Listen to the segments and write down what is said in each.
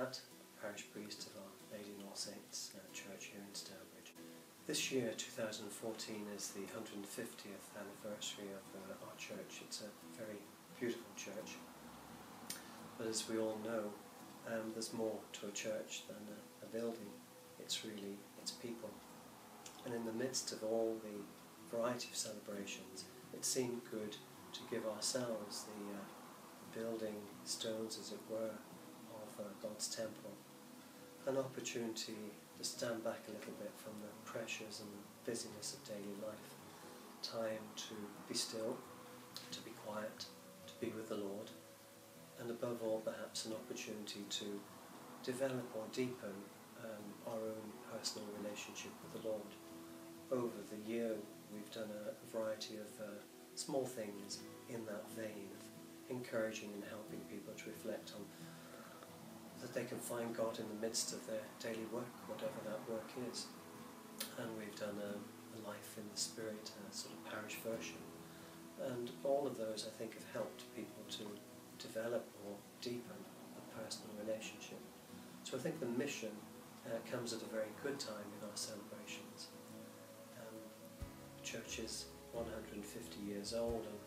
Pat, parish priest of Our Lady of All Saints Church here in Stourbridge. This year, 2014, is the 150th anniversary of our church. It's a very beautiful church, but as we all know, there's more to a church than a building. It's people. And in the midst of all the variety of celebrations, it seemed good to give ourselves the building stones, as it were, of God's temple, an opportunity to stand back a little bit from the pressures and the busyness of daily life, time to be still, to be quiet, to be with the Lord, and above all perhaps an opportunity to develop or deepen our own personal relationship with the Lord. Over the year we've done a variety of small things in that vein of encouraging and helping people to reflect on that they can find God in the midst of their daily work, whatever that work is. And we've done a Life in the Spirit, a sort of parish version. And all of those, I think, have helped people to develop or deepen a personal relationship. So I think the mission comes at a very good time in our celebrations. The church is 150 years old, and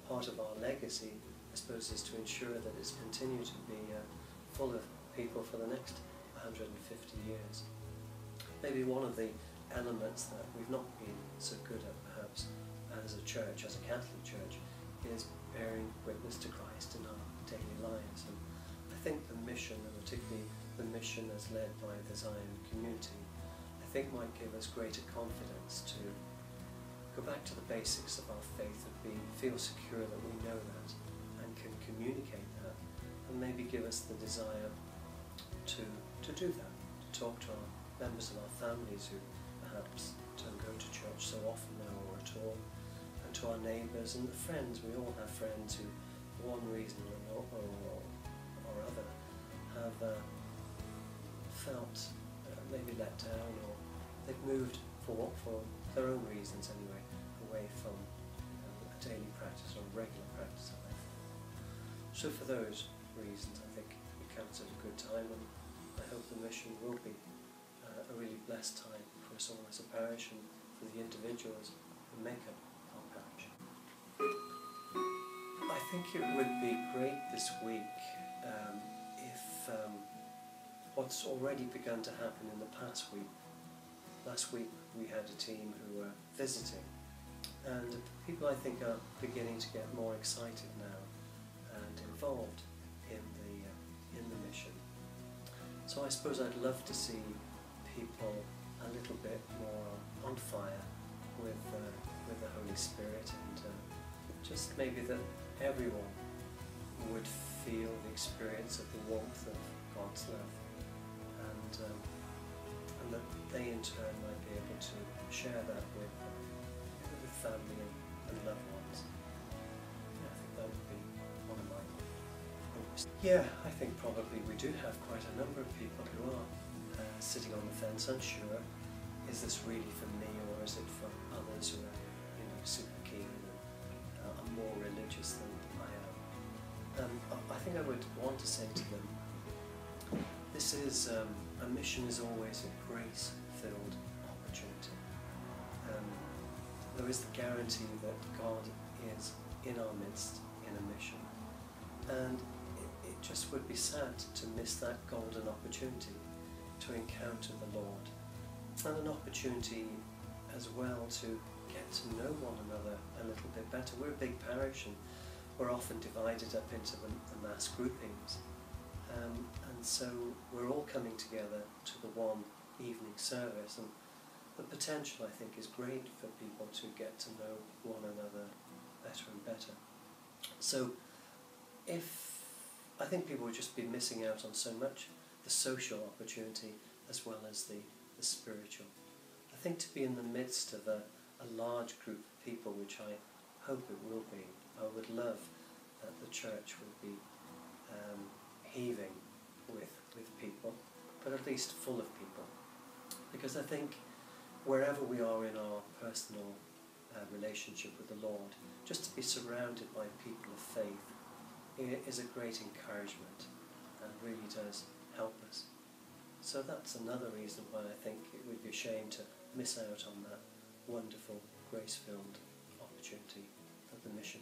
part of our legacy, I suppose, is to ensure that it's continued to be full of people for the next 150 years. Maybe one of the elements that we've not been so good at, perhaps, as a church, as a Catholic church, is bearing witness to Christ in our daily lives. And I think the mission, and particularly the mission as led by the Zion community, I think might give us greater confidence to go back to the basics of our faith, of feel secure that we know that and can communicate that, and maybe give us the desire to do that, to talk to our members of our families who perhaps don't go to church so often now or at all, and to our neighbours and the friends. We all have friends who, for one reason or other, have felt maybe let down, or they've moved for their own reasons anyway, away from a daily practice or a regular practice of life. So for those reasons, I think it counts as a good time, and I hope the mission will be a really blessed time for us all as a parish and for the individuals who make up our parish. I think it would be great this week if what's already begun to happen in the past week. Last week we had a team who were visiting, and people, I think, are beginning to get more excited now and involved in the mission. So I suppose I'd love to see people a little bit more on fire with the Holy Spirit, and just maybe that everyone would feel the experience of the warmth of God's love, and that they in turn might be able to share that with family and loved ones. Yeah, I think that would be one of my hopes. Yeah, I think probably we do have quite a number of people who are sitting on the fence, unsure, is this really for me, or is it for others who are, super keen and are more religious than I am? I think I would want to say to them, this is a mission is always a grace-filled opportunity. There is the guarantee that God is in our midst in a mission, and it just would be sad to miss that golden opportunity to encounter the Lord, and an opportunity as well to get to know one another a little bit better. We're a big parish, and we're often divided up into the mass groupings, and so we're all coming together to the one evening service, and the potential, I think, is great for people to get to know one another better and better. So I think people would just be missing out on so much, the social opportunity as well as the spiritual. I think to be in the midst of a large group of people, which I hope it will be, I would love that the church would be heaving with people, but at least full of people. Because I think wherever we are in our personal relationship with the Lord, just to be surrounded by people of faith is a great encouragement, and really does help us. So that's another reason why I think it would be a shame to miss out on that wonderful, grace-filled opportunity that the mission